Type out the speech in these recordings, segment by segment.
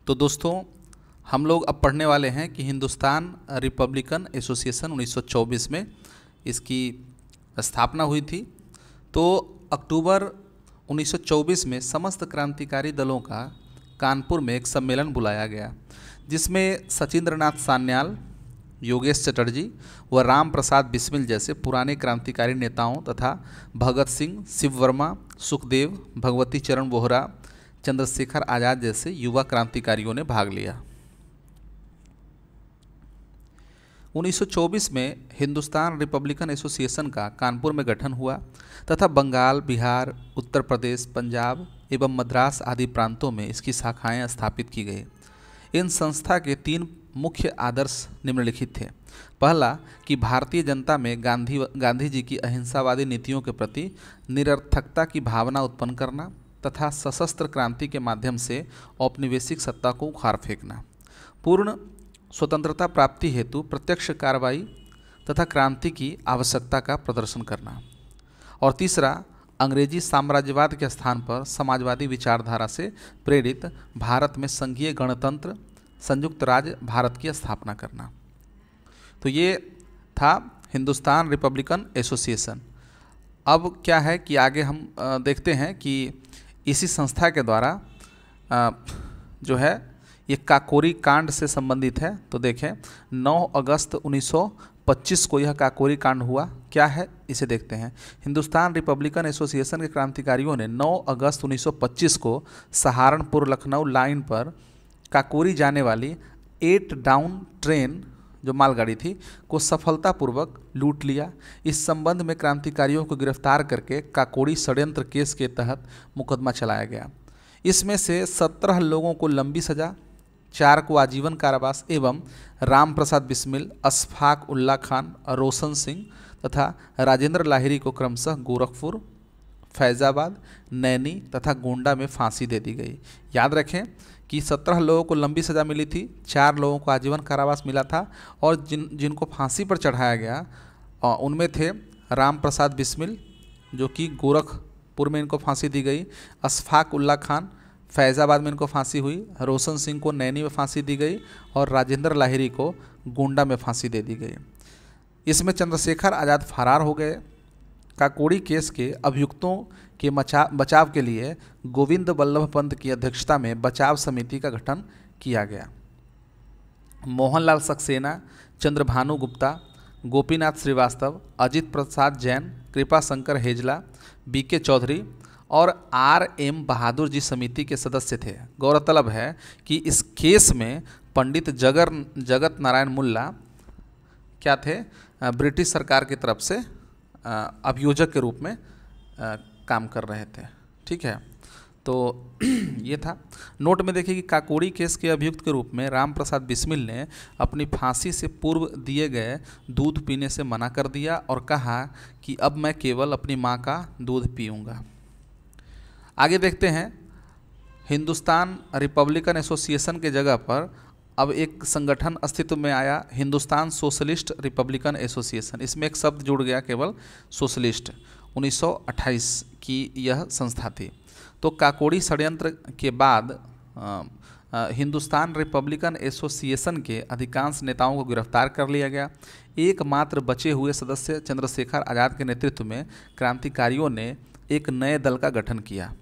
तो दोस्तों हम लोग अब पढ़ने वाले हैं कि हिंदुस्तान रिपब्लिकन एसोसिएशन 1924 में इसकी स्थापना हुई थी। तो अक्टूबर 1924 में समस्त क्रांतिकारी दलों का कानपुर में एक सम्मेलन बुलाया गया, जिसमें सचिंद्रनाथ सान्याल, योगेश चटर्जी व राम प्रसाद बिस्मिल जैसे पुराने क्रांतिकारी नेताओं तथा भगत सिंह, शिव वर्मा, सुखदेव, भगवती चरण वोहरा, चंद्रशेखर आज़ाद जैसे युवा क्रांतिकारियों ने भाग लिया। 1924 में हिंदुस्तान रिपब्लिकन एसोसिएशन का कानपुर में गठन हुआ तथा बंगाल, बिहार, उत्तर प्रदेश, पंजाब एवं मद्रास आदि प्रांतों में इसकी शाखाएं स्थापित की गई। इन संस्था के 3 मुख्य आदर्श निम्नलिखित थे। पहला कि भारतीय जनता में गांधी जी की अहिंसावादी नीतियों के प्रति निरर्थकता की भावना उत्पन्न करना तथा सशस्त्र क्रांति के माध्यम से औपनिवेशिक सत्ता को उखाड़ फेंकना। पूर्ण स्वतंत्रता प्राप्ति हेतु प्रत्यक्ष कार्रवाई तथा क्रांति की आवश्यकता का प्रदर्शन करना। और तीसरा, अंग्रेजी साम्राज्यवाद के स्थान पर समाजवादी विचारधारा से प्रेरित भारत में संघीय गणतंत्र संयुक्त राज्य भारत की स्थापना करना। तो ये था हिंदुस्तान रिपब्लिकन एसोसिएशन। अब क्या है कि आगे हम देखते हैं कि इसी संस्था के द्वारा जो है ये काकोरी कांड से संबंधित है। तो देखें 9 अगस्त 1925 को यह काकोरी कांड हुआ। क्या है इसे देखते हैं। हिंदुस्तान रिपब्लिकन एसोसिएशन के क्रांतिकारियों ने 9 अगस्त 1925 को सहारनपुर लखनऊ लाइन पर काकोरी जाने वाली 8 डाउन ट्रेन जो मालगाड़ी थी को सफलतापूर्वक लूट लिया। इस संबंध में क्रांतिकारियों को गिरफ्तार करके काकोरी षड्यंत्र केस के तहत मुकदमा चलाया गया। इसमें से 17 लोगों को लंबी सजा, 4 को आजीवन कारावास एवं राम प्रसाद बिस्मिल, अशफाक उल्ला खान, रोशन सिंह तथा राजेंद्र लाहिरी को क्रमशः गोरखपुर, फैज़ाबाद, नैनी तथा गोंडा में फांसी दे दी गई। याद रखें कि 17 लोगों को लंबी सज़ा मिली थी, 4 लोगों को आजीवन कारावास मिला था और जिनको फांसी पर चढ़ाया गया उनमें थे राम प्रसाद बिस्मिल जो कि गोरखपुर में इनको फांसी दी गई, अशफाक उल्ला खान फैज़ाबाद में इनको फांसी हुई, रोशन सिंह को नैनी में फांसी दी गई और राजेंद्र लाहिरी को गोंडा में फांसी दे दी गई। इसमें चंद्रशेखर आज़ाद फरार हो गए। काकोरी केस के अभियुक्तों के बचाव के लिए गोविंद वल्लभ पंत की अध्यक्षता में बचाव समिति का गठन किया गया। मोहनलाल सक्सेना, चंद्रभानु गुप्ता, गोपीनाथ श्रीवास्तव, अजित प्रसाद जैन, कृपा शंकर हेजला, बीके चौधरी और R.M. बहादुर जी समिति के सदस्य थे। गौरतलब है कि इस केस में पंडित जगत नारायण मुल्ला क्या थे, ब्रिटिश सरकार की तरफ से अभियोजक के रूप में काम कर रहे थे। ठीक है, तो ये था। नोट में देखिए कि काकोरी केस के अभियुक्त के रूप में राम प्रसाद बिस्मिल ने अपनी फांसी से पूर्व दिए गए दूध पीने से मना कर दिया और कहा कि अब मैं केवल अपनी माँ का दूध पीऊँगा। आगे देखते हैं, हिंदुस्तान रिपब्लिकन एसोसिएशन के जगह पर अब एक संगठन अस्तित्व में आया, हिंदुस्तान सोशलिस्ट रिपब्लिकन एसोसिएशन। इसमें एक शब्द जुड़ गया केवल, सोशलिस्ट। 1928 की यह संस्था थी। तो काकोरी षड्यंत्र के बाद हिंदुस्तान रिपब्लिकन एसोसिएशन के अधिकांश नेताओं को गिरफ्तार कर लिया गया। एकमात्र बचे हुए सदस्य चंद्रशेखर आज़ाद के नेतृत्व में क्रांतिकारियों ने एक नए दल का गठन किया।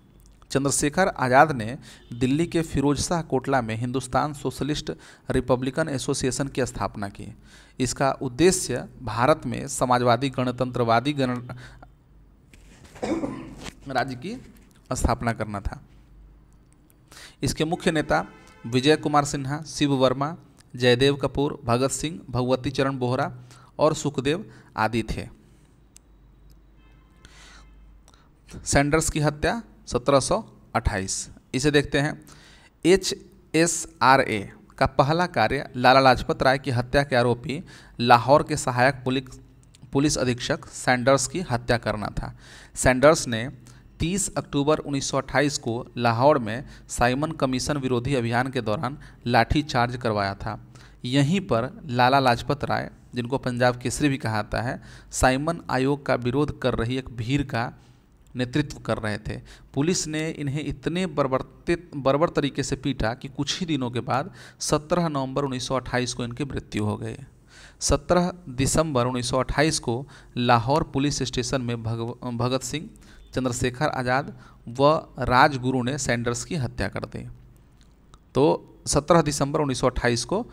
चंद्रशेखर आज़ाद ने दिल्ली के फिरोज शाह कोटला में हिंदुस्तान सोशलिस्ट रिपब्लिकन एसोसिएशन की स्थापना की। इसका उद्देश्य भारत में समाजवादी गणतंत्रवादी राज्य की स्थापना करना था। इसके मुख्य नेता विजय कुमार सिन्हा, शिव वर्मा, जयदेव कपूर, भगत सिंह, भगवती चरण वोहरा और सुखदेव आदि थे। सैंडर्स की हत्या 1728। इसे देखते हैं। HSRA का पहला कार्य लाला लाजपत राय की हत्या के आरोपी लाहौर के सहायक पुलिस अधीक्षक सैंडर्स की हत्या करना था। सैंडर्स ने 30 अक्टूबर 1928 को लाहौर में साइमन कमीशन विरोधी अभियान के दौरान लाठी चार्ज करवाया था। यहीं पर लाला लाजपत राय, जिनको पंजाब केसरी भी कहा जाता है, साइमन आयोग का विरोध कर रही एक भीड़ का नेतृत्व कर रहे थे। पुलिस ने इन्हें इतने बर्बर तरीके से पीटा कि कुछ ही दिनों के बाद 17 नवंबर 1928 को इनकी मृत्यु हो गई। 17 दिसंबर 1928 को लाहौर पुलिस स्टेशन में भगत सिंह, चंद्रशेखर आज़ाद व राजगुरु ने सैंडर्स की हत्या कर दी। तो 17 दिसंबर 1928 को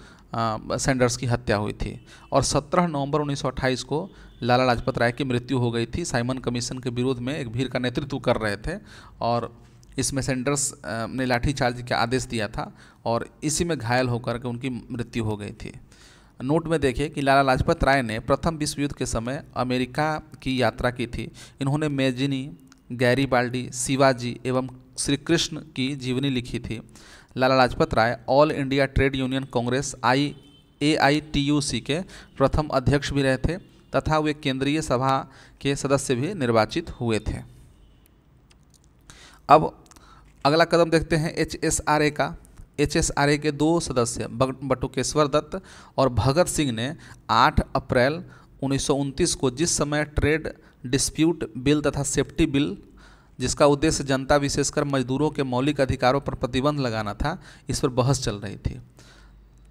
सैंडर्स की हत्या हुई थी और 17 नवंबर 1928 को लाला लाजपत राय की मृत्यु हो गई थी। साइमन कमीशन के विरोध में एक भीड़ का नेतृत्व कर रहे थे और इसमें सैंडर्स ने लाठीचार्ज का आदेश दिया था और इसी में घायल होकर के उनकी मृत्यु हो गई थी। नोट में देखिए कि लाला लाजपत राय ने प्रथम विश्व युद्ध के समय अमेरिका की यात्रा की थी। इन्होंने मैजिनी, गैरीबाल्डी, शिवाजी एवं श्री कृष्ण की जीवनी लिखी थी। Lala Lajpat Rai all India trade union congress AITUC के प्रथम अध्यक्ष भी रहे थे तथा वे केंद्रीय सभा के सदस्य भी निर्वाचित हुए थे। अब अगला कदम देखते हैं HSRA का। HSRA के 2 सदस्य बटुकेश्वर दत्त और भगत सिंह ने 8 अप्रैल 1929 को, जिस समय ट्रेड डिस्प्यूट बिल तथा सेफ्टी बिल, जिसका उद्देश्य जनता विशेषकर मजदूरों के मौलिक अधिकारों पर प्रतिबंध लगाना था, इस पर बहस चल रही थी।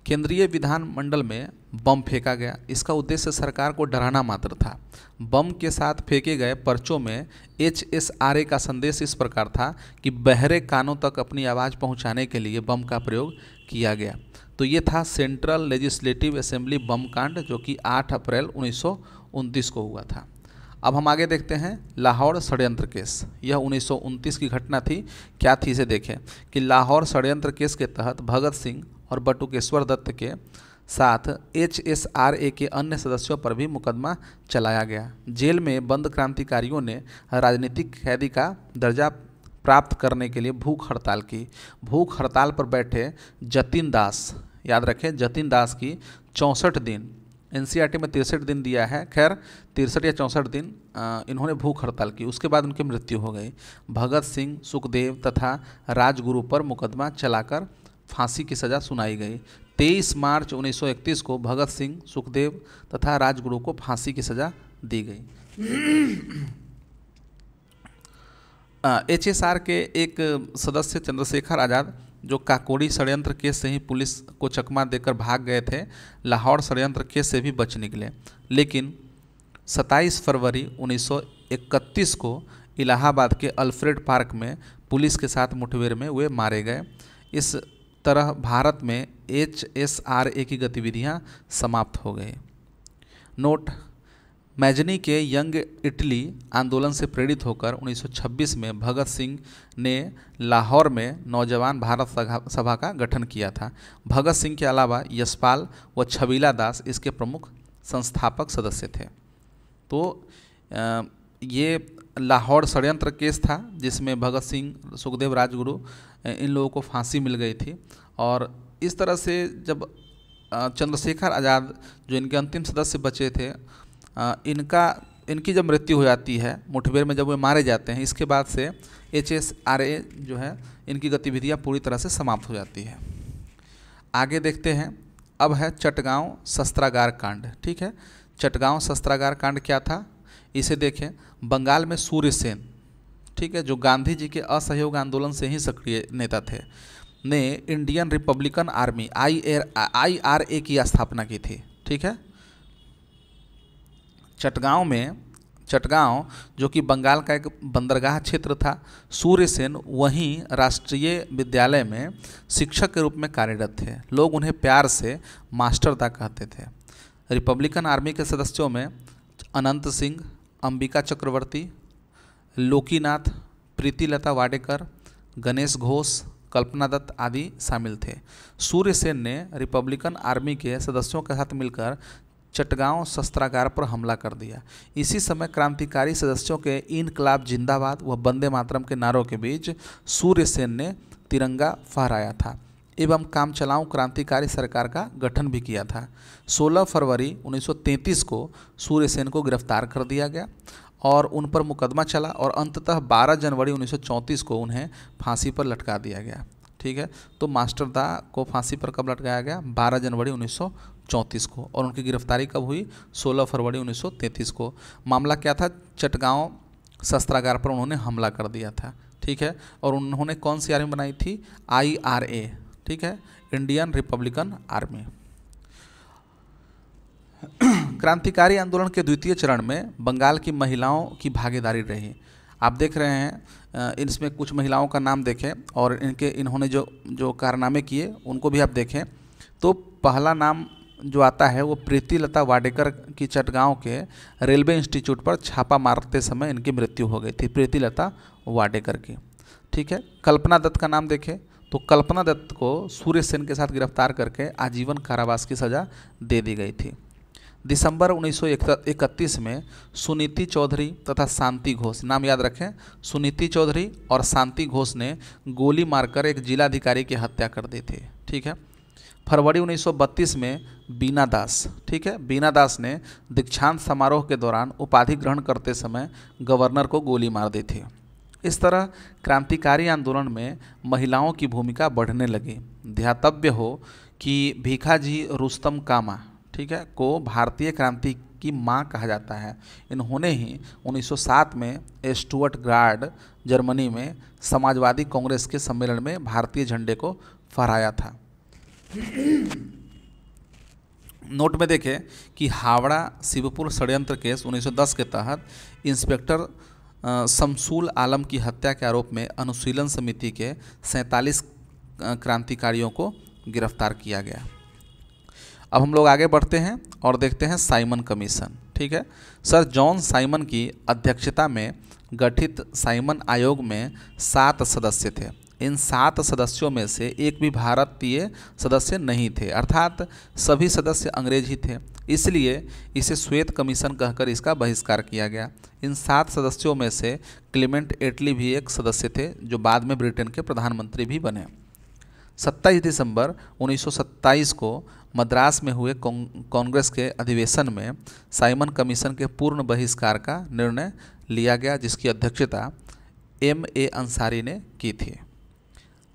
केंद्रीय विधानमंडल में बम फेंका गया। इसका उद्देश्य सरकार को डराना मात्र था। बम के साथ फेंके गए पर्चों में HSRA का संदेश इस प्रकार था कि बहरे कानों तक अपनी आवाज़ पहुंचाने के लिए बम का प्रयोग किया गया। तो ये था सेंट्रल लेजिस्लेटिव असेंबली बम कांड, जो कि 8 अप्रैल 1929 को हुआ था। अब हम आगे देखते हैं लाहौर षड्यंत्र केस। यह 1929 की घटना थी। क्या थी इसे देखें कि लाहौर षड्यंत्र केस के तहत भगत सिंह और बटुकेश्वर दत्त के साथ HSRA के अन्य सदस्यों पर भी मुकदमा चलाया गया। जेल में बंद क्रांतिकारियों ने राजनीतिक कैदी का दर्जा प्राप्त करने के लिए भूख हड़ताल की। भूख हड़ताल पर बैठे जतिन दास, याद रखें जतिन दास की 64 दिन, NCERT में 63 दिन दिया है, खैर 63 या 64 दिन इन्होंने भूख हड़ताल की। उसके बाद उनकी मृत्यु हो गई। भगत सिंह, सुखदेव तथा राजगुरु पर मुकदमा चलाकर फांसी की सज़ा सुनाई गई। 23 मार्च 1931 को भगत सिंह, सुखदेव तथा राजगुरु को फांसी की सज़ा दी गई। HSR के एक सदस्य चंद्रशेखर आज़ाद, जो काकोड़ी षड्यंत्र केस से ही पुलिस को चकमा देकर भाग गए थे, लाहौर षड्यंत्र केस से भी बच निकले। लेकिन 27 फरवरी 1931 को इलाहाबाद के अल्फ्रेड पार्क में पुलिस के साथ मुठभेड़ में वे मारे गए। इस तरह भारत में HSRA की गतिविधियां समाप्त हो गई। नोट, मैजनी के यंग इटली आंदोलन से प्रेरित होकर 1926 में भगत सिंह ने लाहौर में नौजवान भारत सभा का गठन किया था। भगत सिंह के अलावा यशपाल व छबीला दास इसके प्रमुख संस्थापक सदस्य थे। तो ये लाहौर षड्यंत्र केस था जिसमें भगत सिंह, सुखदेव, राजगुरु इन लोगों को फांसी मिल गई थी। और इस तरह से जब चंद्रशेखर आज़ाद, जो इनके अंतिम सदस्य बचे थे, इनकी जब मृत्यु हो जाती है मुठभेड़ में, जब वे मारे जाते हैं, इसके बाद से HSRA जो है इनकी गतिविधियां पूरी तरह से समाप्त हो जाती है। आगे देखते हैं, अब है चटगांव शस्त्रागार कांड। ठीक है, चटगांव शस्त्रागार कांड क्या था इसे देखें। बंगाल में सूर्य सेन, ठीक है, जो गांधी जी के असहयोग आंदोलन से ही सक्रिय नेता थे, ने इंडियन रिपब्लिकन आर्मी IRA की स्थापना की थी। ठीक है, चटगांव जो कि बंगाल का एक बंदरगाह क्षेत्र था, सूर्य सेन वहीं राष्ट्रीय विद्यालय में शिक्षक के रूप में कार्यरत थे। लोग उन्हें प्यार से मास्टर दा कहते थे। रिपब्लिकन आर्मी के सदस्यों में अनंत सिंह, अंबिका चक्रवर्ती, लोकीनाथ, प्रीतिलता वाडेकर, गणेश घोष, कल्पना दत्त आदि शामिल थे। सूर्य सेन ने रिपब्लिकन आर्मी के सदस्यों के साथ मिलकर चटगांव शस्त्रागार पर हमला कर दिया। इसी समय क्रांतिकारी सदस्यों के इनकलाब जिंदाबाद व वंदे मातरम के नारों के बीच सूर्य सेन ने तिरंगा फहराया था एवं कामचलाऊ क्रांतिकारी सरकार का गठन भी किया था। 16 फरवरी 1933 को सूर्य सेन को गिरफ्तार कर दिया गया और उन पर मुकदमा चला और अंततः 12 जनवरी 1934 को उन्हें फांसी पर लटका दिया गया। ठीक है, तो मास्टर दा को फांसी पर कब लटकाया गया? 12 जनवरी 1934 को। और उनकी गिरफ्तारी कब हुई? 16 फरवरी 1933 को। मामला क्या था? चटगांव शस्त्रागार पर उन्होंने हमला कर दिया था। ठीक है, और उन्होंने कौन सी आर्मी बनाई थी? IRA, ठीक है, इंडियन रिपब्लिकन आर्मी। क्रांतिकारी आंदोलन के द्वितीय चरण में बंगाल की महिलाओं की भागीदारी रही। आप देख रहे हैं इसमें कुछ महिलाओं का नाम देखें और इन्होंने जो जो कारनामे किए उनको भी आप देखें। तो पहला नाम जो आता है वो प्रीति लता वाडेकर की चटगांव के रेलवे इंस्टीट्यूट पर छापा मारते समय इनकी मृत्यु हो गई थी, प्रीति लता वाडेकर की। ठीक है, कल्पना दत्त का नाम देखें तो कल्पना दत्त को सूर्य सेन के साथ गिरफ्तार करके आजीवन कारावास की सज़ा दे दी गई थी। दिसंबर 1931 में सुनीति चौधरी तथा शांति घोष, नाम याद रखें, सुनीति चौधरी और शांति घोष ने गोली मारकर एक जिलाधिकारी की हत्या कर दी थी। ठीक है, फरवरी 1932 में बीना दास, ठीक है, बीना दास ने दीक्षांत समारोह के दौरान उपाधि ग्रहण करते समय गवर्नर को गोली मार दी थी। इस तरह क्रांतिकारी आंदोलन में महिलाओं की भूमिका बढ़ने लगी। ध्यातव्य हो कि भीखाजी रुस्तम कामा, ठीक है, को भारतीय क्रांति की मां कहा जाता है। इन्होंने ही 1907 में स्टुअर्टगार्ड जर्मनी में समाजवादी कांग्रेस के सम्मेलन में भारतीय झंडे को फहराया था। नोट में देखें कि हावड़ा शिवपुर षड्यंत्र केस 1910 के तहत इंस्पेक्टर शमसूल आलम की हत्या के आरोप में अनुशीलन समिति के 47 क्रांतिकारियों को गिरफ्तार किया गया। अब हम लोग आगे बढ़ते हैं और देखते हैं साइमन कमीशन। ठीक है, सर जॉन साइमन की अध्यक्षता में गठित साइमन आयोग में 7 सदस्य थे। इन 7 सदस्यों में से एक भी भारतीय सदस्य नहीं थे, अर्थात सभी सदस्य अंग्रेज ही थे। इसलिए इसे श्वेत कमीशन कहकर इसका बहिष्कार किया गया। इन 7 सदस्यों में से क्लेमेंट एटली भी एक सदस्य थे, जो बाद में ब्रिटेन के प्रधानमंत्री भी बने। 27 दिसंबर 1927 को मद्रास में हुए कांग्रेस के अधिवेशन में साइमन कमीशन के पूर्ण बहिष्कार का निर्णय लिया गया, जिसकी अध्यक्षता M.A. अंसारी ने की थी।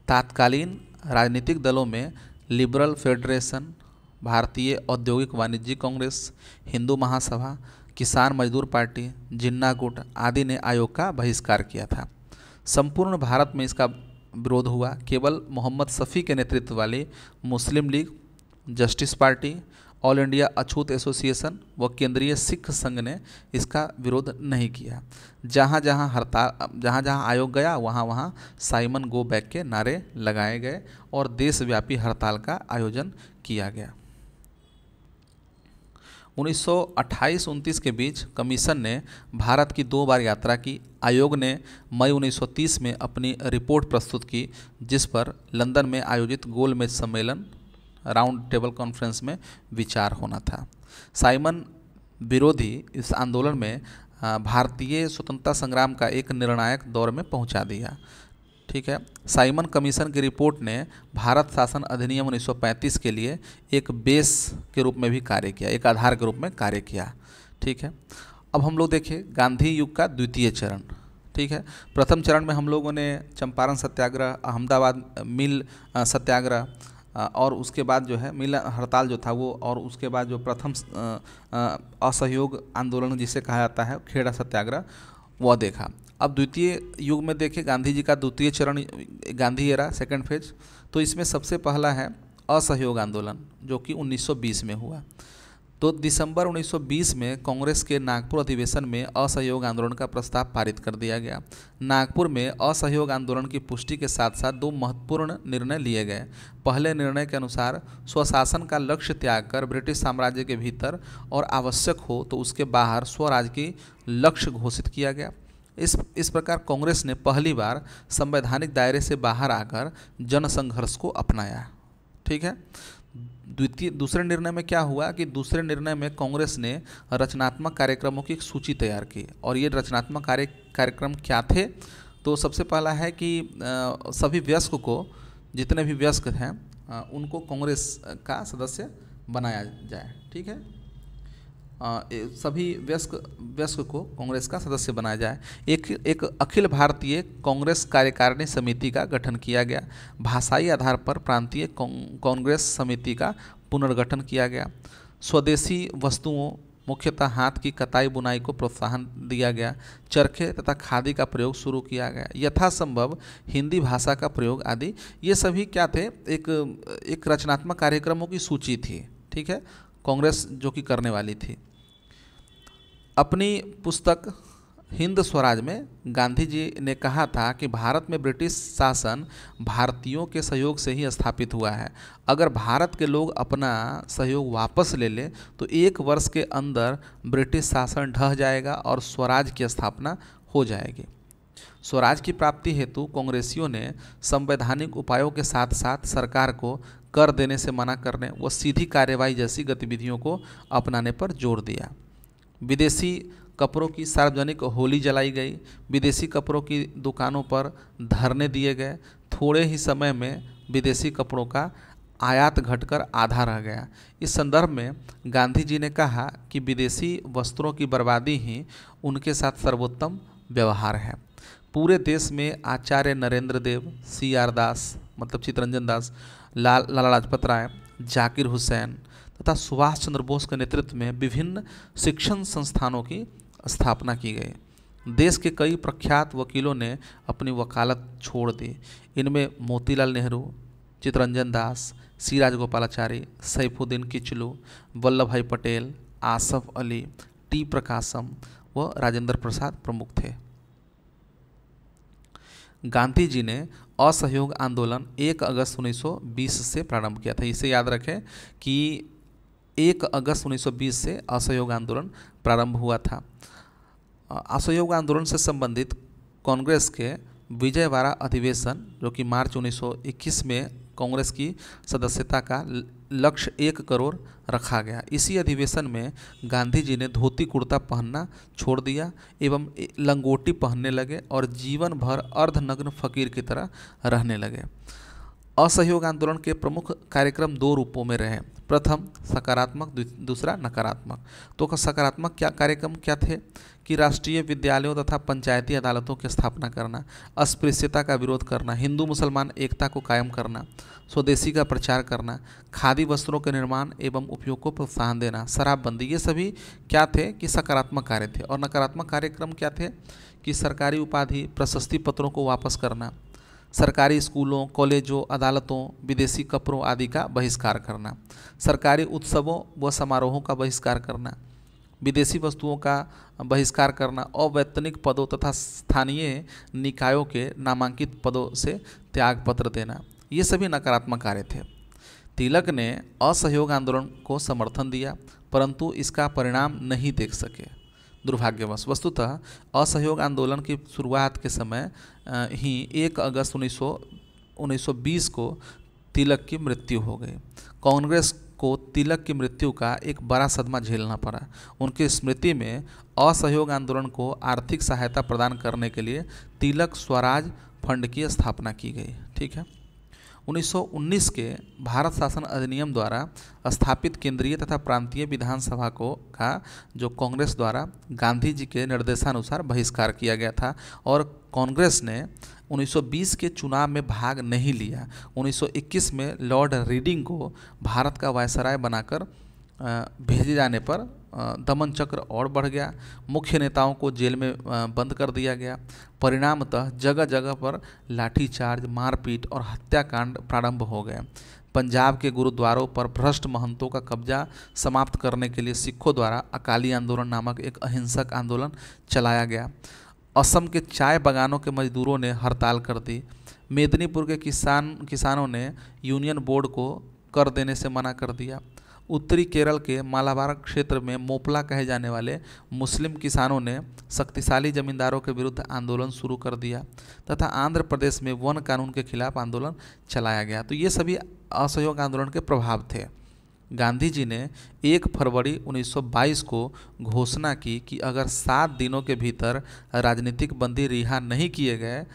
तात्कालीन राजनीतिक दलों में लिबरल फेडरेशन, भारतीय औद्योगिक वाणिज्यिक कांग्रेस, हिंदू महासभा, किसान मजदूर पार्टी, जिन्ना गुट आदि ने आयोग का बहिष्कार किया था। संपूर्ण भारत में इसका विरोध हुआ। केवल मोहम्मद शफी के नेतृत्व वाली Muslim league, justice party, all India अछूत एसोसिएशन व केंद्रीय सिख संघ ने इसका विरोध नहीं किया। जहाँ जहाँ आयोग गया वहाँ वहाँ साइमन गो बैक के नारे लगाए गए और देशव्यापी हड़ताल का आयोजन किया गया। 1928-29 के बीच कमीशन ने भारत की 2 बार यात्रा की। आयोग ने मई 1930 में अपनी रिपोर्ट प्रस्तुत की, जिस पर लंदन में आयोजित गोलमेज सम्मेलन राउंड टेबल कॉन्फ्रेंस में विचार होना था। साइमन विरोधी इस आंदोलन में भारतीय स्वतंत्रता संग्राम का एक निर्णायक दौर में पहुंचा दिया। ठीक है, साइमन कमीशन की रिपोर्ट ने भारत शासन अधिनियम 1935 के लिए एक बेस के रूप में भी कार्य किया, एक आधार के रूप में कार्य किया। ठीक है, अब हम लोग देखिए गांधी युग का द्वितीय चरण। ठीक है, प्रथम चरण में हम लोगों ने चंपारण सत्याग्रह, अहमदाबाद मिल सत्याग्रह और उसके बाद जो है मिल हड़ताल जो था वो, और उसके बाद जो प्रथम असहयोग आंदोलन जिसे कहा जाता है खेड़ा सत्याग्रह, वह देखा। अब द्वितीय युग में देखें गांधी जी का द्वितीय चरण, गांधी एरा सेकंड फेज, तो इसमें सबसे पहला है असहयोग आंदोलन, जो कि 1920 में हुआ। तो दिसंबर 1920 में कांग्रेस के नागपुर अधिवेशन में असहयोग आंदोलन का प्रस्ताव पारित कर दिया गया। नागपुर में असहयोग आंदोलन की पुष्टि के साथ साथ 2 महत्वपूर्ण निर्णय लिए गए। पहले निर्णय के अनुसार स्वशासन का लक्ष्य त्याग कर ब्रिटिश साम्राज्य के भीतर और आवश्यक हो तो उसके बाहर स्वराज की लक्ष्य घोषित किया गया। इस प्रकार कांग्रेस ने पहली बार संवैधानिक दायरे से बाहर आकर जनसंघर्ष को अपनाया। ठीक है, दूसरे निर्णय में क्या हुआ कि दूसरे निर्णय में कांग्रेस ने रचनात्मक कार्यक्रमों की एक सूची तैयार की। और ये रचनात्मक कार्यक्रम क्या थे? तो सबसे पहला है कि सभी वयस्क को, जितने भी वयस्क हैं उनको कांग्रेस का सदस्य बनाया जाए। ठीक है, सभी वयस्क को कांग्रेस का सदस्य बनाया जाए। एक अखिल भारतीय कांग्रेस कार्यकारिणी समिति का गठन किया गया। भाषाई आधार पर प्रांतीय कांग्रेस समिति का पुनर्गठन किया गया। स्वदेशी वस्तुओं मुख्यतः हाथ की कताई बुनाई को प्रोत्साहन दिया गया। चरखे तथा खादी का प्रयोग शुरू किया गया। यथासंभव हिंदी भाषा का प्रयोग आदि, ये सभी क्या थे, एक रचनात्मक कार्यक्रमों की सूची थी। ठीक है, कांग्रेस जो कि करने वाली थी। अपनी पुस्तक हिंद स्वराज में गांधी जी ने कहा था कि भारत में ब्रिटिश शासन भारतीयों के सहयोग से ही स्थापित हुआ है। अगर भारत के लोग अपना सहयोग वापस ले लें तो 1 वर्ष के अंदर ब्रिटिश शासन ढह जाएगा और स्वराज की स्थापना हो जाएगी। स्वराज की प्राप्ति हेतु कांग्रेसियों ने संवैधानिक उपायों के साथ साथ सरकार को कर देने से मना करने व सीधी कार्यवाही जैसी गतिविधियों को अपनाने पर जोर दिया। विदेशी कपड़ों की सार्वजनिक होली जलाई गई। विदेशी कपड़ों की दुकानों पर धरने दिए गए। थोड़े ही समय में विदेशी कपड़ों का आयात घटकर आधा रह गया। इस संदर्भ में गांधी जी ने कहा कि विदेशी वस्त्रों की बर्बादी ही उनके साथ सर्वोत्तम व्यवहार है। पूरे देश में आचार्य नरेंद्र देव, CR दास मतलब चित्तरंजन दास, लाला लाजपत राय, जाकिर हुसैन तथा सुभाष चंद्र बोस के नेतृत्व में विभिन्न शिक्षण संस्थानों की स्थापना की गई। देश के कई प्रख्यात वकीलों ने अपनी वकालत छोड़ दी। इनमें मोतीलाल नेहरू, चित्तरंजन दास, C राजगोपालाचारी, सैफुद्दीन किचलू, वल्लभ भाई पटेल, आसफ अली, T प्रकाशम व राजेंद्र प्रसाद प्रमुख थे। गांधी जी ने असहयोग आंदोलन 1 अगस्त 1920 से प्रारंभ किया था। इसे याद रखें कि 1 अगस्त 1920 से असहयोग आंदोलन प्रारंभ हुआ था। असहयोग आंदोलन से संबंधित कांग्रेस के विजयवाड़ा अधिवेशन, जो कि मार्च 1921 में कांग्रेस की सदस्यता का लक्ष्य 1 करोड़ रखा गया। इसी अधिवेशन में गांधी जी ने धोती कुर्ता पहनना छोड़ दिया एवं लंगोटी पहनने लगे और जीवन भर अर्धनग्न फकीर की तरह रहने लगे। असहयोग आंदोलन के प्रमुख कार्यक्रम 2 रूपों में रहे। प्रथम सकारात्मक, दूसरा नकारात्मक। तो सकारात्मक कार्यक्रम क्या थे कि राष्ट्रीय विद्यालयों तथा पंचायती अदालतों की स्थापना करना, अस्पृश्यता का विरोध करना, हिंदू मुसलमान एकता को कायम करना, स्वदेशी का प्रचार करना, खादी वस्त्रों के निर्माण एवं उपयोग को प्रोत्साहन देना, शराबबंदी, ये सभी क्या थे कि सकारात्मक कार्य थे। और नकारात्मक कार्यक्रम क्या थे कि सरकारी उपाधि, प्रशस्ति पत्रों को वापस करना, सरकारी स्कूलों, कॉलेजों, अदालतों, विदेशी कपड़ों आदि का बहिष्कार करना, सरकारी उत्सवों व समारोहों का बहिष्कार करना, विदेशी वस्तुओं का बहिष्कार करना, अवैतनिक पदों तथा स्थानीय निकायों के नामांकित पदों से त्यागपत्र देना, ये सभी नकारात्मक कार्य थे। तिलक ने असहयोग आंदोलन को समर्थन दिया परंतु इसका परिणाम नहीं देख सके, दुर्भाग्यवश। वस्तुतः असहयोग आंदोलन की शुरुआत के समय ही 1 अगस्त 1920 को तिलक की मृत्यु हो गई। कांग्रेस को तिलक की मृत्यु का एक बड़ा सदमा झेलना पड़ा। उनकी स्मृति में असहयोग आंदोलन को आर्थिक सहायता प्रदान करने के लिए तिलक स्वराज फंड की स्थापना की गई। ठीक है। 1919 के भारत शासन अधिनियम द्वारा स्थापित केंद्रीय तथा प्रांतीय विधानसभा का जो कांग्रेस द्वारा गांधी जी के निर्देशानुसार बहिष्कार किया गया था और कांग्रेस ने 1920 के चुनाव में भाग नहीं लिया। 1921 में लॉर्ड रीडिंग को भारत का वायसराय बनाकर भेजे जाने पर दमन चक्र और बढ़ गया। मुख्य नेताओं को जेल में बंद कर दिया गया। परिणामतः जगह जगह पर लाठीचार्ज, मारपीट और हत्याकांड प्रारंभ हो गए। पंजाब के गुरुद्वारों पर भ्रष्ट महंतों का कब्जा समाप्त करने के लिए सिखों द्वारा अकाली आंदोलन नामक एक अहिंसक आंदोलन चलाया गया। असम के चाय बागानों के मजदूरों ने हड़ताल कर दी। मेदिनीपुर के किसानों ने यूनियन बोर्ड को कर देने से मना कर दिया। उत्तरी केरल के मालाबार क्षेत्र में मोपला कहे जाने वाले मुस्लिम किसानों ने शक्तिशाली जमींदारों के विरुद्ध आंदोलन शुरू कर दिया तथा आंध्र प्रदेश में वन कानून के खिलाफ आंदोलन चलाया गया। तो ये सभी असहयोग आंदोलन के प्रभाव थे। गांधी जी ने 1 फरवरी 1922 को घोषणा की कि अगर 7 दिनों के भीतर राजनीतिक बंदी रिहा नहीं किए गए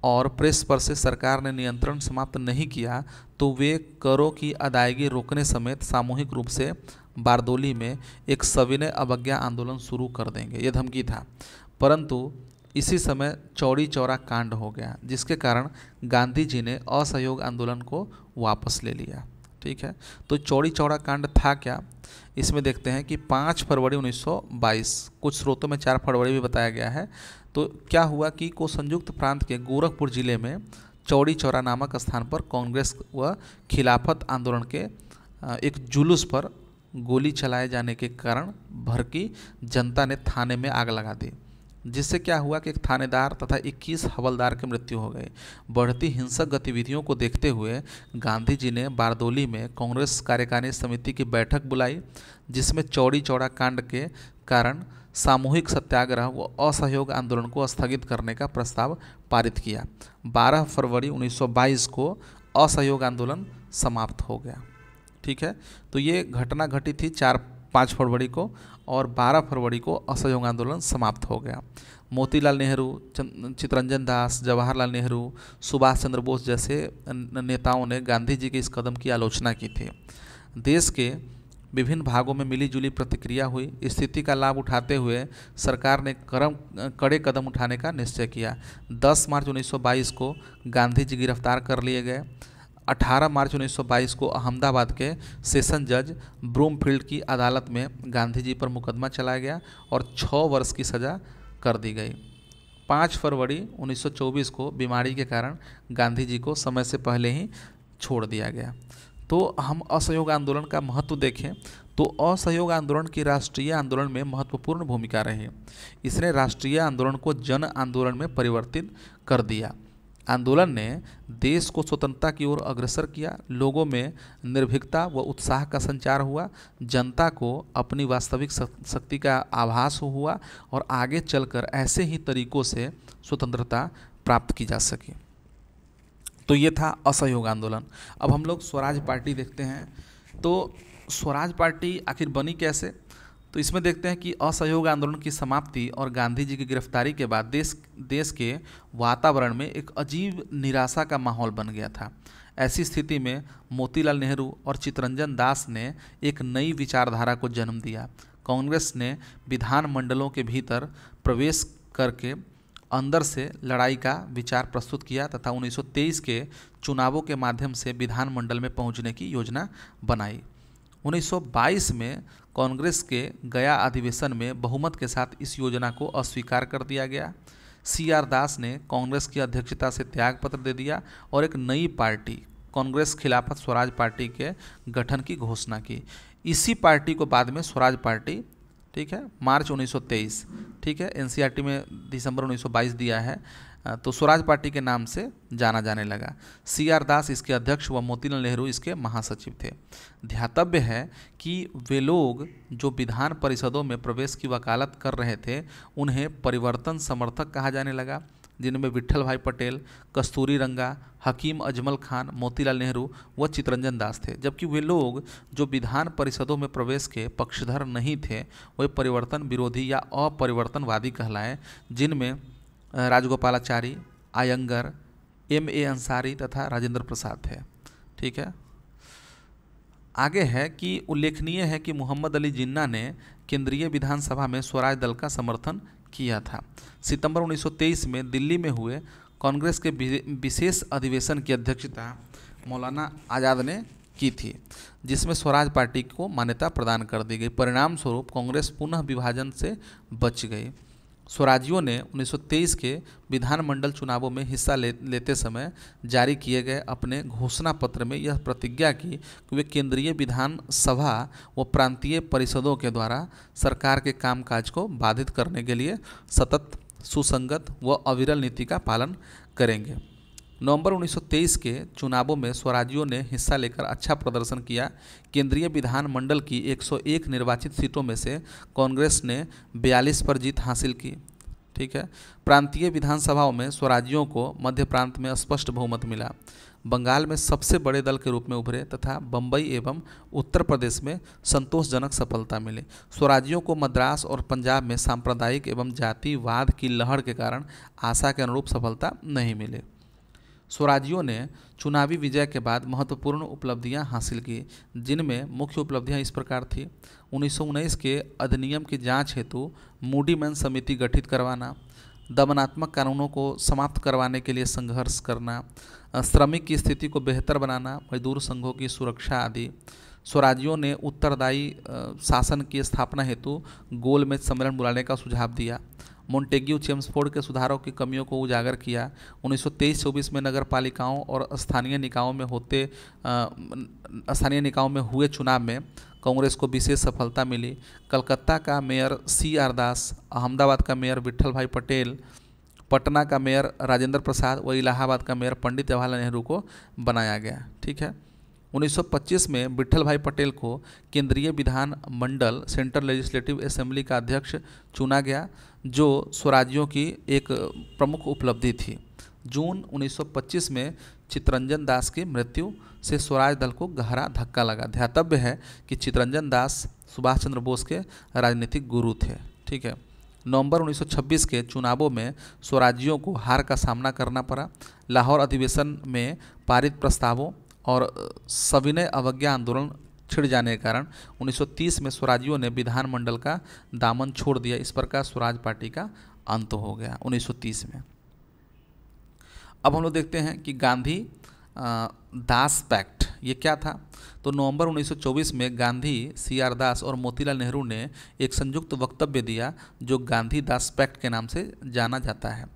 और प्रेस पर से सरकार ने नियंत्रण समाप्त नहीं किया तो वे करों की अदायगी रोकने समेत सामूहिक रूप से बारदोली में एक सविनय अवज्ञा आंदोलन शुरू कर देंगे। ये धमकी था, परंतु इसी समय चौड़ी चौरा कांड हो गया जिसके कारण गांधी जी ने असहयोग आंदोलन को वापस ले लिया। ठीक है। तो चौड़ी चौड़ा कांड था क्या, इसमें देखते हैं कि 5 फरवरी 1922, कुछ स्रोतों में 4 फरवरी भी बताया गया है। तो क्या हुआ कि को संयुक्त प्रांत के गोरखपुर जिले में चौड़ी चौरा नामक स्थान पर कांग्रेस व खिलाफत आंदोलन के एक जुलूस पर गोली चलाए जाने के कारण भड़की जनता ने थाने में आग लगा दी, जिससे क्या हुआ कि एक थानेदार तथा 21 हवलदार की मृत्यु हो गई। बढ़ती हिंसक गतिविधियों को देखते हुए गांधी जी ने बारदोली में कांग्रेस कार्यकारिणी समिति की बैठक बुलाई, जिसमें चौड़ी चौड़ा कांड के कारण सामूहिक सत्याग्रह व असहयोग आंदोलन को स्थगित करने का प्रस्ताव पारित किया। 12 फरवरी 1922 को असहयोग आंदोलन समाप्त हो गया। ठीक है, तो ये घटना घटी थी 5 फरवरी को, और 12 फरवरी को असहयोग आंदोलन समाप्त हो गया। मोतीलाल नेहरू, चित्तरंजन दास, जवाहरलाल नेहरू, सुभाष चंद्र बोस जैसे नेताओं ने गांधी जी के इस कदम की आलोचना की थी। देश के विभिन्न भागों में मिलीजुली प्रतिक्रिया हुई। स्थिति का लाभ उठाते हुए सरकार ने कड़े कदम उठाने का निश्चय किया। 10 मार्च 1922 को गांधी जी गिरफ्तार कर लिए गए। 18 मार्च 1922 को अहमदाबाद के सेशन जज ब्रूमफील्ड की अदालत में गांधी जी पर मुकदमा चलाया गया और 6 वर्ष की सज़ा कर दी गई। 5 फरवरी 1924 को बीमारी के कारण गांधी जी को समय से पहले ही छोड़ दिया गया। तो हम असहयोग आंदोलन का महत्व देखें तो असहयोग आंदोलन की राष्ट्रीय आंदोलन में महत्वपूर्ण भूमिका रही। इसने राष्ट्रीय आंदोलन को जन आंदोलन में परिवर्तित कर दिया। आंदोलन ने देश को स्वतंत्रता की ओर अग्रसर किया। लोगों में निर्भीकता व उत्साह का संचार हुआ। जनता को अपनी वास्तविक शक्ति का आभास हुआ और आगे चलकर ऐसे ही तरीकों से स्वतंत्रता प्राप्त की जा सके। तो ये था असहयोग आंदोलन। अब हम लोग स्वराज पार्टी देखते हैं। तो स्वराज पार्टी आखिर बनी कैसे, तो इसमें देखते हैं कि असहयोग आंदोलन की समाप्ति और गांधी जी की गिरफ्तारी के बाद देश के वातावरण में एक अजीब निराशा का माहौल बन गया था। ऐसी स्थिति में मोतीलाल नेहरू और चित्तरंजन दास ने एक नई विचारधारा को जन्म दिया। कांग्रेस ने विधानमंडलों के भीतर प्रवेश करके अंदर से लड़ाई का विचार प्रस्तुत किया तथा 1923 के चुनावों के माध्यम से विधानमंडल में पहुंचने की योजना बनाई। 1922 में कांग्रेस के गया अधिवेशन में बहुमत के साथ इस योजना को अस्वीकार कर दिया गया। CR दास ने कांग्रेस की अध्यक्षता से त्यागपत्र दे दिया और एक नई पार्टी कांग्रेस खिलाफत स्वराज पार्टी के गठन की घोषणा की। इसी पार्टी को बाद में स्वराज पार्टी, ठीक है, मार्च 1923, ठीक है, NCERT में दिसंबर 1922 दिया है, तो स्वराज पार्टी के नाम से जाना जाने लगा। CR दास इसके अध्यक्ष व मोतीलाल नेहरू इसके महासचिव थे। ध्यातव्य है कि वे लोग जो विधान परिषदों में प्रवेश की वकालत कर रहे थे उन्हें परिवर्तन समर्थक कहा जाने लगा, जिनमें विट्ठल भाई पटेल, कस्तूरी रंगा, हकीम अजमल खान, मोतीलाल नेहरू व चित्तरंजन दास थे। जबकि वे लोग जो विधान परिषदों में प्रवेश के पक्षधर नहीं थे वे परिवर्तन विरोधी या अपरिवर्तनवादी कहलाए, जिनमें राजगोपालाचारी, आयंगर, MA अंसारी तथा राजेंद्र प्रसाद थे। ठीक है, आगे है कि उल्लेखनीय है कि मोहम्मद अली जिन्ना ने केंद्रीय विधानसभा में स्वराज दल का समर्थन किया था। सितंबर 1923 में दिल्ली में हुए कांग्रेस के विशेष अधिवेशन की अध्यक्षता मौलाना आज़ाद ने की थी, जिसमें स्वराज पार्टी को मान्यता प्रदान कर दी गई। परिणाम स्वरूप कांग्रेस पुनः विभाजन से बच गई। स्वराजियों ने 1923 के विधानमंडल चुनावों में हिस्सा लेते समय जारी किए गए अपने घोषणा पत्र में यह प्रतिज्ञा की कि वे केंद्रीय विधानसभा व प्रांतीय परिषदों के द्वारा सरकार के कामकाज को बाधित करने के लिए सतत, सुसंगत व अविरल नीति का पालन करेंगे। नवंबर 1923 के चुनावों में स्वराजियों ने हिस्सा लेकर अच्छा प्रदर्शन किया। केंद्रीय विधानमंडल की 101 निर्वाचित सीटों में से कांग्रेस ने 42 पर जीत हासिल की। ठीक है, प्रांतीय विधानसभाओं में स्वराजियों को मध्य प्रांत में स्पष्ट बहुमत मिला। बंगाल में सबसे बड़े दल के रूप में उभरे तथा बम्बई एवं उत्तर प्रदेश में संतोषजनक सफलता मिली। स्वराजियों को मद्रास और पंजाब में सांप्रदायिक एवं जातिवाद की लहर के कारण आशा के अनुरूप सफलता नहीं मिली। स्वराजियों ने चुनावी विजय के बाद महत्वपूर्ण उपलब्धियां हासिल की, जिनमें मुख्य उपलब्धियां इस प्रकार थी। 1919 के अधिनियम की जांच हेतु मूडी मैन समिति गठित करवाना, दमनात्मक कानूनों को समाप्त करवाने के लिए संघर्ष करना, श्रमिक की स्थिति को बेहतर बनाना, मजदूर संघों की सुरक्षा आदि। स्वराज्यों ने उत्तरदायी शासन की स्थापना हेतु गोलमेज सम्मेलन बुलाने का सुझाव दिया। मोंटेग्यू चेम्सफोर्ड के सुधारों की कमियों को उजागर किया। 1923-24 में नगर पालिकाओं और स्थानीय निकायों में हुए चुनाव में कांग्रेस को विशेष सफलता मिली। कलकत्ता का मेयर C.R. दास, अहमदाबाद का मेयर विट्ठल भाई पटेल, पटना का मेयर राजेंद्र प्रसाद व इलाहाबाद का मेयर पंडित जवाहरलाल नेहरू को बनाया गया। ठीक है। 1925 में विट्ठल भाई पटेल को केंद्रीय विधान मंडल सेंट्रल लेजिस्लेटिव असेंबली का अध्यक्ष चुना गया, जो स्वराज्यों की एक प्रमुख उपलब्धि थी। जून 1925 में चित्तरंजन दास की मृत्यु से स्वराज दल को गहरा धक्का लगा। ध्यातव्य है कि चित्तरंजन दास सुभाष चंद्र बोस के राजनीतिक गुरु थे। ठीक है। नवंबर 1926 के चुनावों में स्वराज्यों को हार का सामना करना पड़ा। लाहौर अधिवेशन में पारित प्रस्तावों और सविनय अवज्ञा आंदोलन छिड़ जाने के कारण 1930 में स्वराज्यों ने विधानमंडल का दामन छोड़ दिया। इस प्रकार स्वराज पार्टी का अंत हो गया 1930 में। अब हम लोग देखते हैं कि गांधी दास पैक्ट ये क्या था। तो नवंबर 1924 में गांधी, C.R. दास और मोतीलाल नेहरू ने एक संयुक्त वक्तव्य दिया जो गांधी दास पैक्ट के नाम से जाना जाता है।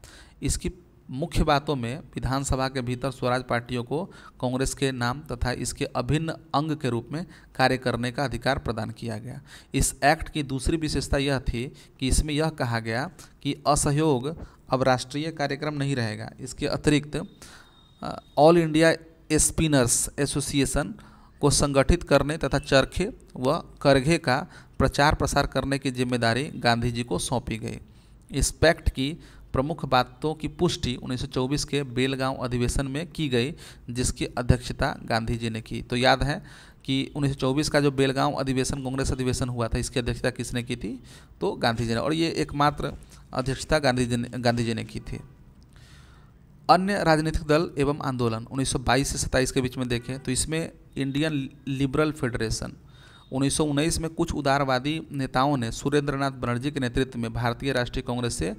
इसकी मुख्य बातों में विधानसभा के भीतर स्वराज पार्टियों को कांग्रेस के नाम तथा इसके अभिन्न अंग के रूप में कार्य करने का अधिकार प्रदान किया गया। इस एक्ट की दूसरी विशेषता यह थी कि इसमें यह कहा गया कि असहयोग अब राष्ट्रीय कार्यक्रम नहीं रहेगा। इसके अतिरिक्त ऑल इंडिया स्पिनर्स एसोसिएशन को संगठित करने तथा चरखे व करघे का प्रचार प्रसार करने की जिम्मेदारी गांधी जी को सौंपी गई। इस पैक्ट की प्रमुख बातों की पुष्टि 1924 के बेलगांव अधिवेशन में की गई, जिसकी अध्यक्षता गांधी जी ने की। तो याद है कि 1924 का जो बेलगांव अधिवेशन कांग्रेस अधिवेशन हुआ था, इसकी अध्यक्षता किसने की थी? तो गांधी जी ने, और ये एकमात्र अध्यक्षता गांधी जी ने की थी। अन्य राजनीतिक दल एवं आंदोलन 1922 से 27 के बीच में देखें तो इसमें इंडियन लिबरल फेडरेशन 1919 में कुछ उदारवादी नेताओं ने सुरेंद्रनाथ बनर्जी के नेतृत्व में भारतीय राष्ट्रीय कांग्रेस से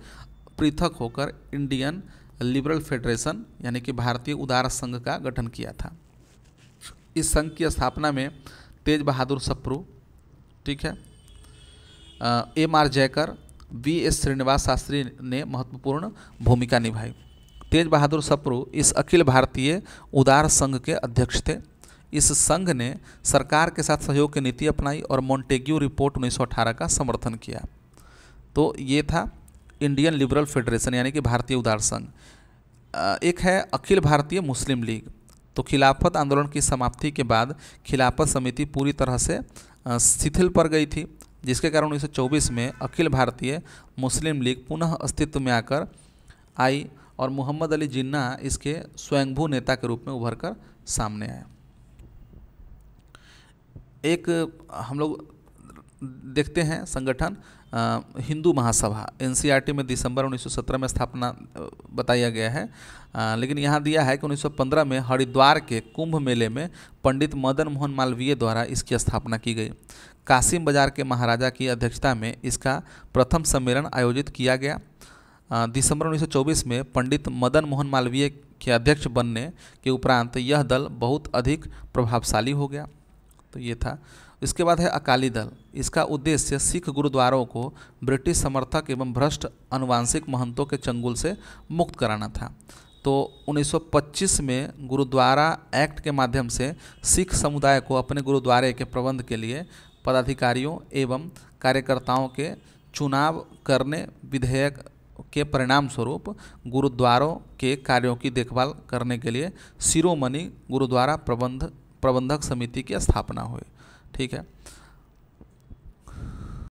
पृथक होकर इंडियन लिबरल फेडरेशन यानी कि भारतीय उदार संघ का गठन किया था। इस संघ की स्थापना में तेज बहादुर सप्रू, ठीक है, M.R. जयकर, V.S. श्रीनिवास शास्त्री ने महत्वपूर्ण भूमिका निभाई। तेज बहादुर सप्रू इस अखिल भारतीय उदार संघ के अध्यक्ष थे। इस संघ ने सरकार के साथ सहयोग की नीति अपनाई और मॉन्टेग्यू रिपोर्ट 1918 का समर्थन किया। तो ये था इंडियन लिबरल फेडरेशन यानी कि भारतीय उदार संघ। एक है अखिल भारतीय मुस्लिम लीग। तो खिलाफत आंदोलन की समाप्ति के बाद खिलाफत समिति पूरी तरह से शिथिल पड़ गई थी, जिसके कारण 1924 में अखिल भारतीय मुस्लिम लीग पुनः अस्तित्व में आकर आई और मोहम्मद अली जिन्ना इसके स्वयंभू नेता के रूप में उभर कर सामने आए। एक हम लोग देखते हैं संगठन हिंदू महासभा, NCERT में दिसंबर 1917 में स्थापना बताया गया है, लेकिन यहाँ दिया है कि 1915 में हरिद्वार के कुंभ मेले में पंडित मदन मोहन मालवीय द्वारा इसकी स्थापना की गई। कासिम बाजार के महाराजा की अध्यक्षता में इसका प्रथम सम्मेलन आयोजित किया गया। दिसंबर 1924 में पंडित मदन मोहन मालवीय के अध्यक्ष बनने के उपरांत यह दल बहुत अधिक प्रभावशाली हो गया। तो ये था। इसके बाद है अकाली दल। इसका उद्देश्य सिख गुरुद्वारों को ब्रिटिश समर्थक एवं भ्रष्ट अनुवांशिक महंतों के चंगुल से मुक्त कराना था। तो 1925 में गुरुद्वारा एक्ट के माध्यम से सिख समुदाय को अपने गुरुद्वारे के प्रबंध के लिए पदाधिकारियों एवं कार्यकर्ताओं के चुनाव करने विधेयक के परिणाम स्वरूप गुरुद्वारों के कार्यों की देखभाल करने के लिए शिरोमणि गुरुद्वारा प्रबंधक समिति की स्थापना हुई। ठीक है।